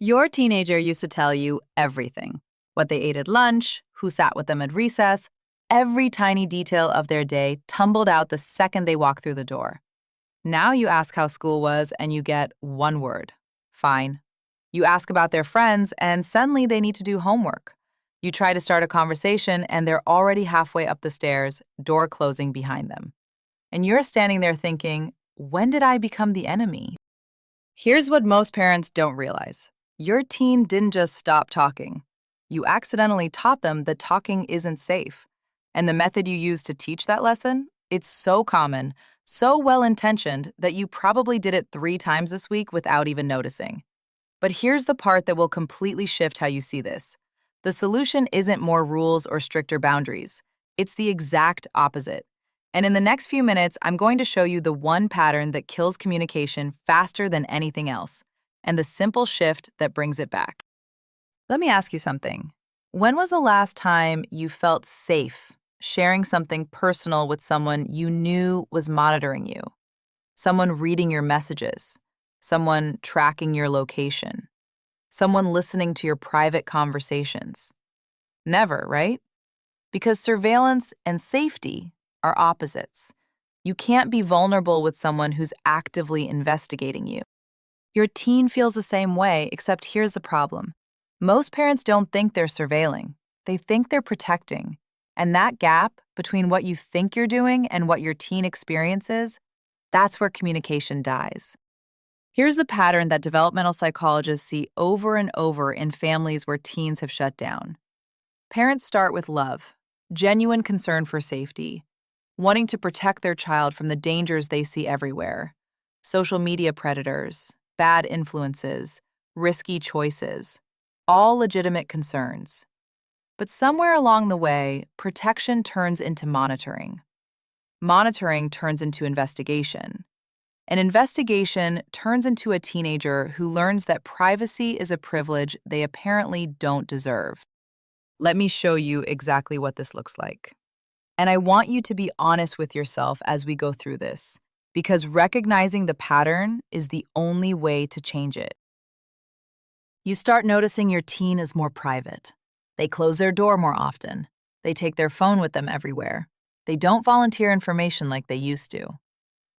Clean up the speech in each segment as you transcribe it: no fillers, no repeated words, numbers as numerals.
Your teenager used to tell you everything: what they ate at lunch, who sat with them at recess. Every tiny detail of their day tumbled out the second they walked through the door. Now you ask how school was and you get one word: fine. You ask about their friends and suddenly they need to do homework. You try to start a conversation and they're already halfway up the stairs, door closing behind them. And you're standing there thinking, when did I become the enemy? Here's what most parents don't realize. Your teen didn't just stop talking. You accidentally taught them that talking isn't safe. And the method you use to teach that lesson, it's so common, so well-intentioned that you probably did it 3 times this week without even noticing. But here's the part that will completely shift how you see this. The solution isn't more rules or stricter boundaries. It's the exact opposite. And in the next few minutes, I'm going to show you the one pattern that kills communication faster than anything else, and the simple shift that brings it back. Let me ask you something. When was the last time you felt safe sharing something personal with someone you knew was monitoring you? Someone reading your messages, someone tracking your location, someone listening to your private conversations? Never, right? Because surveillance and safety are opposites. You can't be vulnerable with someone who's actively investigating you. Your teen feels the same way, except here's the problem. Most parents don't think they're surveilling. They think they're protecting. And that gap between what you think you're doing and what your teen experiences, that's where communication dies. Here's the pattern that developmental psychologists see over and over in families where teens have shut down. Parents start with love, genuine concern for safety, wanting to protect their child from the dangers they see everywhere: social media predators, bad influences, risky choices, all legitimate concerns. But somewhere along the way, protection turns into monitoring. Monitoring turns into investigation. An investigation turns into a teenager who learns that privacy is a privilege they apparently don't deserve. Let me show you exactly what this looks like. And I want you to be honest with yourself as we go through this, because recognizing the pattern is the only way to change it. You start noticing your teen is more private. They close their door more often. They take their phone with them everywhere. They don't volunteer information like they used to.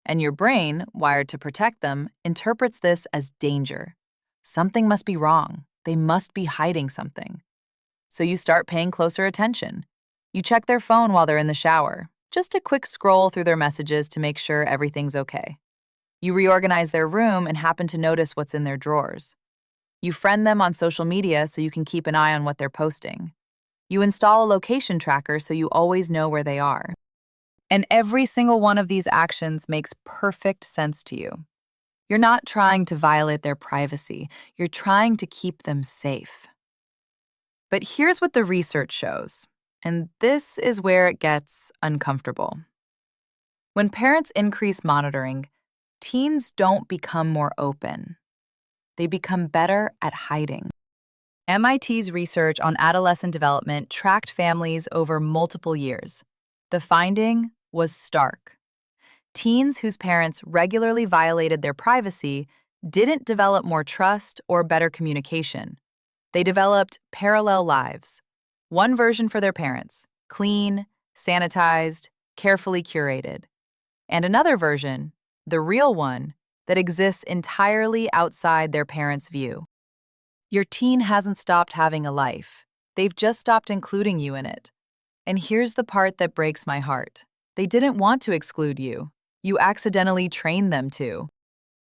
And your brain, wired to protect them, interprets this as danger. Something must be wrong. They must be hiding something. So you start paying closer attention. You check their phone while they're in the shower, just a quick scroll through their messages to make sure everything's okay. You reorganize their room and happen to notice what's in their drawers. You friend them on social media so you can keep an eye on what they're posting. You install a location tracker so you always know where they are. And every single one of these actions makes perfect sense to you. You're not trying to violate their privacy. You're trying to keep them safe. But here's what the research shows, and this is where it gets uncomfortable. When parents increase monitoring, teens don't become more open. They become better at hiding. MIT's research on adolescent development tracked families over multiple years. The finding was stark. Teens whose parents regularly violated their privacy didn't develop more trust or better communication. They developed parallel lives. One version for their parents, clean, sanitized, carefully curated. And another version, the real one, that exists entirely outside their parents' view. Your teen hasn't stopped having a life. They've just stopped including you in it. And here's the part that breaks my heart. They didn't want to exclude you. You accidentally trained them to.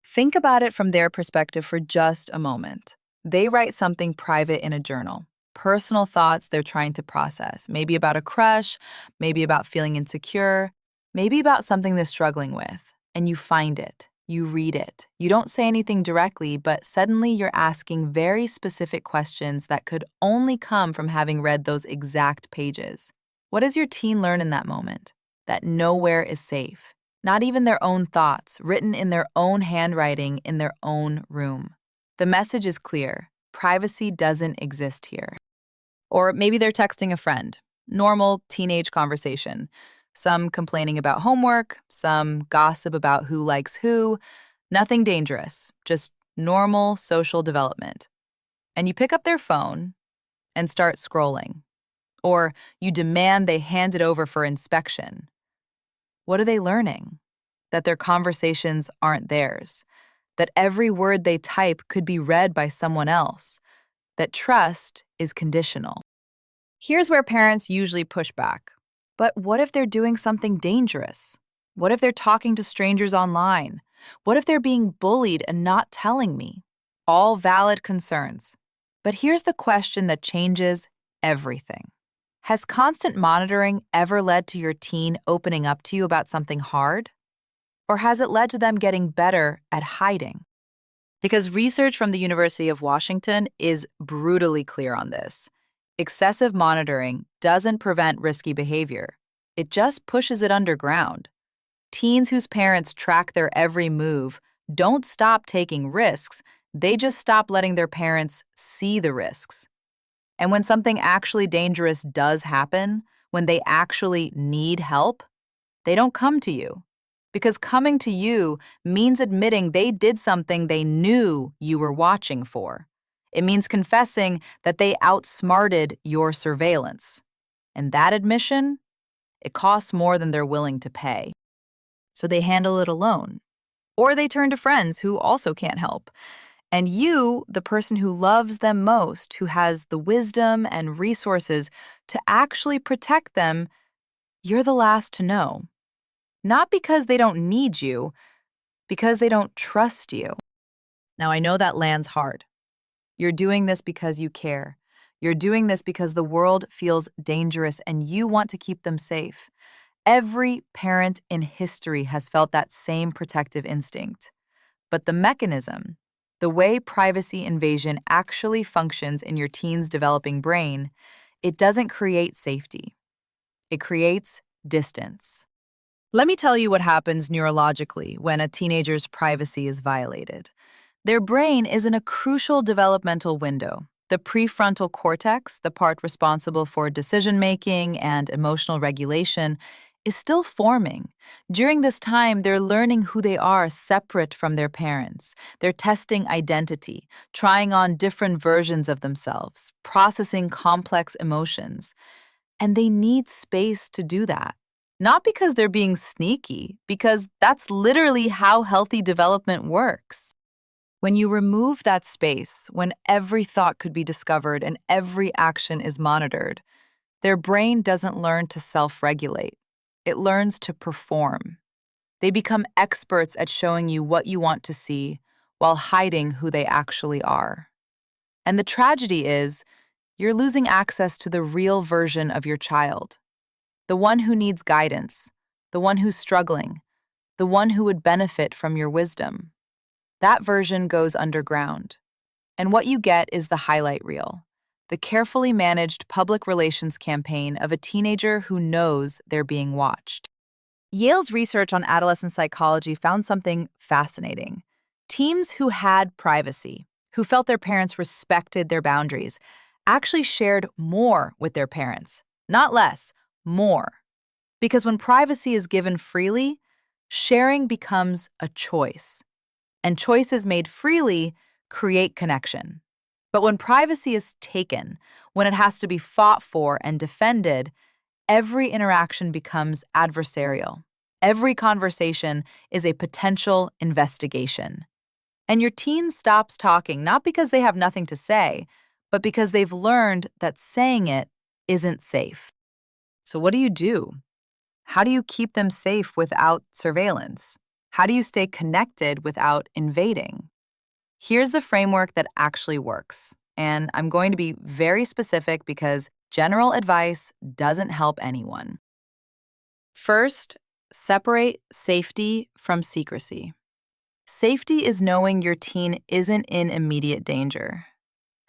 Think about it from their perspective for just a moment. They write something private in a journal, personal thoughts they're trying to process, maybe about a crush, maybe about feeling insecure, maybe about something they're struggling with, and you find it. You read it. You don't say anything directly, but suddenly you're asking very specific questions that could only come from having read those exact pages. What does your teen learn in that moment? That nowhere is safe. Not even their own thoughts, written in their own handwriting in their own room. The message is clear. Privacy doesn't exist here. Or maybe they're texting a friend. Normal teenage conversation. Some complaining about homework, some gossip about who likes who. Nothing dangerous, just normal social development. and you pick up their phone and start scrolling, or you demand they hand it over for inspection, what are they learning? That their conversations aren't theirs, that every word they type could be read by someone else, that trust is conditional. Here's where parents usually push back. But what if they're doing something dangerous? What if they're talking to strangers online? What if they're being bullied and not telling me? All valid concerns. But here's the question that changes everything. Has constant monitoring ever led to your teen opening up to you about something hard? Or has it led to them getting better at hiding? Because research from the University of Washington is brutally clear on this. Excessive monitoring doesn't prevent risky behavior. It just pushes it underground. Teens whose parents track their every move don't stop taking risks, they just stop letting their parents see the risks. And when something actually dangerous does happen, when they actually need help, they don't come to you. Because coming to you means admitting they did something they knew you were watching for. It means confessing that they outsmarted your surveillance. And that admission, it costs more than they're willing to pay. So they handle it alone. Or they turn to friends who also can't help. And you, the person who loves them most, who has the wisdom and resources to actually protect them, you're the last to know. Not because they don't need you, because they don't trust you. Now, I know that lands hard. You're doing this because you care. You're doing this because the world feels dangerous and you want to keep them safe. Every parent in history has felt that same protective instinct. But the mechanism, the way privacy invasion actually functions in your teen's developing brain, it doesn't create safety. It creates distance. Let me tell you what happens neurologically when a teenager's privacy is violated. Their brain is in a crucial developmental window. The prefrontal cortex, the part responsible for decision-making and emotional regulation, is still forming. During this time, they're learning who they are separate from their parents. They're testing identity, trying on different versions of themselves, processing complex emotions. And they need space to do that. Not because they're being sneaky, because that's literally how healthy development works. When you remove that space, when every thought could be discovered and every action is monitored, their brain doesn't learn to self-regulate. It learns to perform. They become experts at showing you what you want to see while hiding who they actually are. And the tragedy is, you're losing access to the real version of your child. The one who needs guidance, the one who's struggling, the one who would benefit from your wisdom. That version goes underground. And what you get is the highlight reel, the carefully managed public relations campaign of a teenager who knows they're being watched. Yale's research on adolescent psychology found something fascinating. Teens who had privacy, who felt their parents respected their boundaries, actually shared more with their parents, not less, more. Because when privacy is given freely, sharing becomes a choice. And choices made freely create connection. But when privacy is taken, when it has to be fought for and defended, every interaction becomes adversarial. Every conversation is a potential investigation. And your teen stops talking not because they have nothing to say, but because they've learned that saying it isn't safe. So what do? How do you keep them safe without surveillance? How do you stay connected without invading? Here's the framework that actually works. And I'm going to be very specific because general advice doesn't help anyone. First, separate safety from secrecy. Safety is knowing your teen isn't in immediate danger.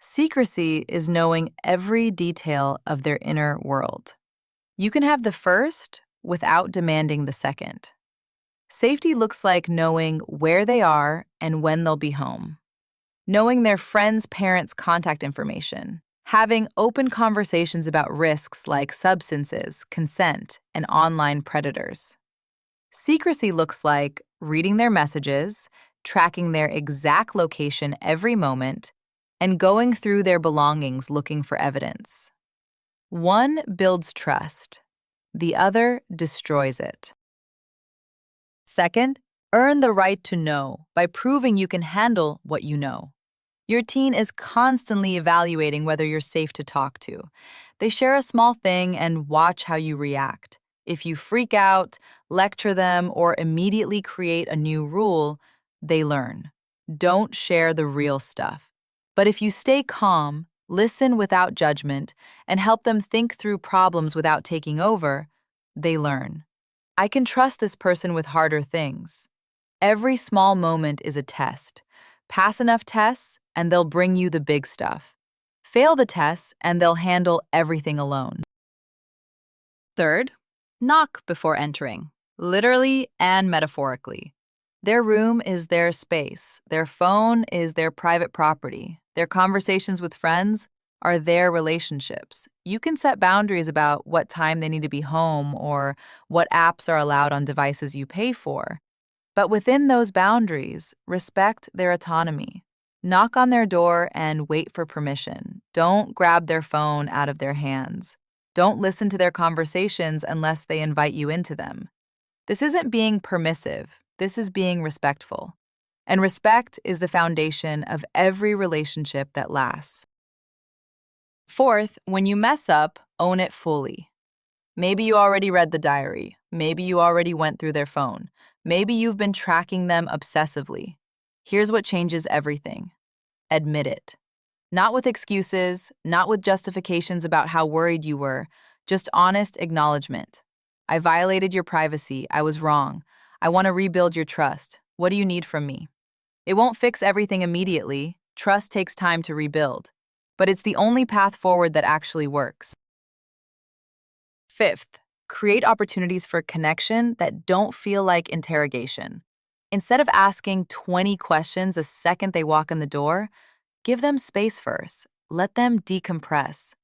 Secrecy is knowing every detail of their inner world. You can have the first without demanding the second. Safety looks like knowing where they are and when they'll be home, knowing their friends' parents' contact information, having open conversations about risks like substances, consent, and online predators. Secrecy looks like reading their messages, tracking their exact location every moment, and going through their belongings looking for evidence. One builds trust, the other destroys it. Second, earn the right to know by proving you can handle what you know. Your teen is constantly evaluating whether you're safe to talk to. They share a small thing and watch how you react. If you freak out, lecture them, or immediately create a new rule, they learn. Don't share the real stuff. But if you stay calm, listen without judgment, and help them think through problems without taking over, they learn. I can trust this person with harder things. Every small moment is a test. Pass enough tests, and they'll bring you the big stuff. Fail the tests, and they'll handle everything alone. Third, knock before entering, literally and metaphorically. Their room is their space. Their phone is their private property. Their conversations with friends are their relationships. You can set boundaries about what time they need to be home or what apps are allowed on devices you pay for. But within those boundaries, respect their autonomy. Knock on their door and wait for permission. Don't grab their phone out of their hands. Don't listen to their conversations unless they invite you into them. This isn't being permissive. This is being respectful. And respect is the foundation of every relationship that lasts. Fourth, when you mess up, own it fully. Maybe you already read the diary. Maybe you already went through their phone. Maybe you've been tracking them obsessively. Here's what changes everything. Admit it. Not with excuses, not with justifications about how worried you were, just honest acknowledgement. I violated your privacy. I was wrong. I want to rebuild your trust. What do you need from me? It won't fix everything immediately. Trust takes time to rebuild. But it's the only path forward that actually works. Fifth, create opportunities for connection that don't feel like interrogation. Instead of asking 20 questions a second they walk in the door, give them space first. Let them decompress.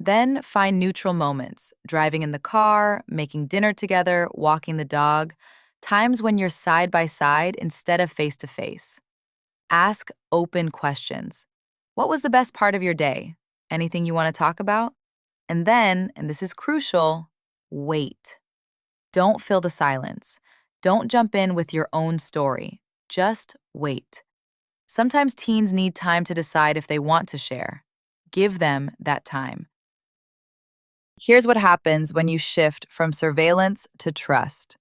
Then find neutral moments, driving in the car, making dinner together, walking the dog, times when you're side by side instead of face to face. Ask open questions. What was the best part of your day? Anything you want to talk about? And then, and this is crucial, wait. Don't fill the silence. Don't jump in with your own story. Just wait. Sometimes teens need time to decide if they want to share. Give them that time. Here's what happens when you shift from surveillance to trust.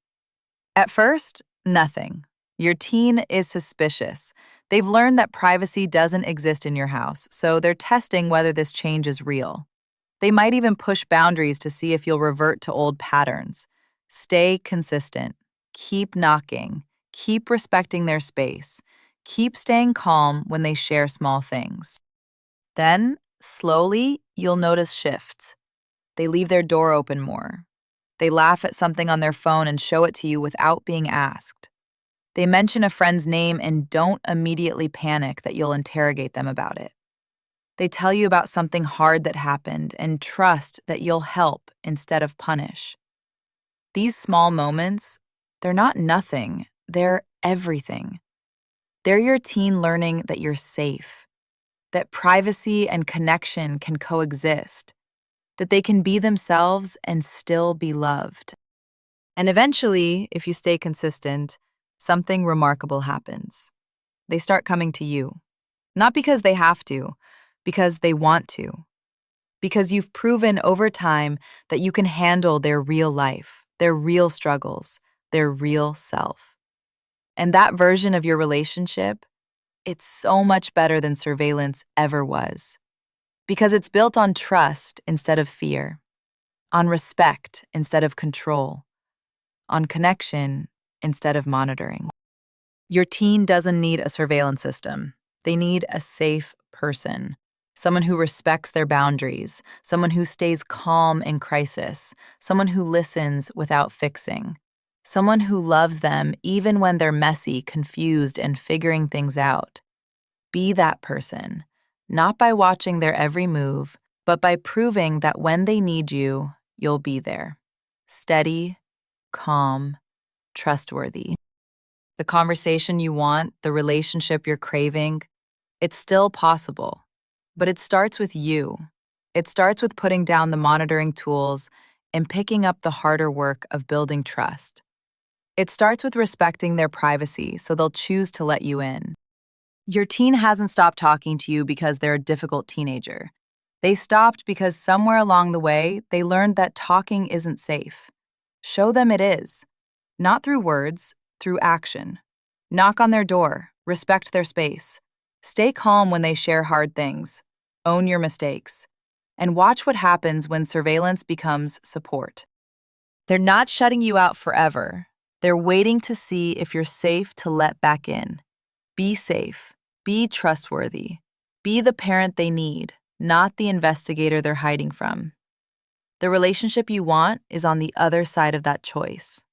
At first, nothing. Your teen is suspicious. They've learned that privacy doesn't exist in your house, so they're testing whether this change is real. They might even push boundaries to see if you'll revert to old patterns. Stay consistent. Keep knocking. Keep respecting their space. Keep staying calm when they share small things. Then, slowly, you'll notice shifts. They leave their door open more. They laugh at something on their phone and show it to you without being asked. They mention a friend's name and don't immediately panic that you'll interrogate them about it. They tell you about something hard that happened and trust that you'll help instead of punish. These small moments, they're not nothing, they're everything. They're your teen learning that you're safe, that privacy and connection can coexist, that they can be themselves and still be loved. And eventually, if you stay consistent, something remarkable happens. They start coming to you, not because they have to, because they want to. Because you've proven over time that you can handle their real life, their real struggles, their real self. And that version of your relationship, it's so much better than surveillance ever was. Because it's built on trust instead of fear, on respect instead of control, on connection instead of monitoring. Your teen doesn't need a surveillance system. They need a safe person. Someone who respects their boundaries, someone who stays calm in crisis, someone who listens without fixing, someone who loves them even when they're messy, confused, and figuring things out. Be that person, not by watching their every move, but by proving that when they need you, you'll be there. Steady, calm, trustworthy. The conversation you want, the relationship you're craving, it's still possible. But it starts with you. It starts with putting down the monitoring tools and picking up the harder work of building trust. It starts with respecting their privacy so they'll choose to let you in. Your teen hasn't stopped talking to you because they're a difficult teenager. They stopped because somewhere along the way, they learned that talking isn't safe. Show them it is. Not through words, through action. Knock on their door, respect their space. Stay calm when they share hard things. Own your mistakes. And watch what happens when surveillance becomes support. They're not shutting you out forever. They're waiting to see if you're safe to let back in. Be safe. Be trustworthy. Be the parent they need, not the investigator they're hiding from. The relationship you want is on the other side of that choice.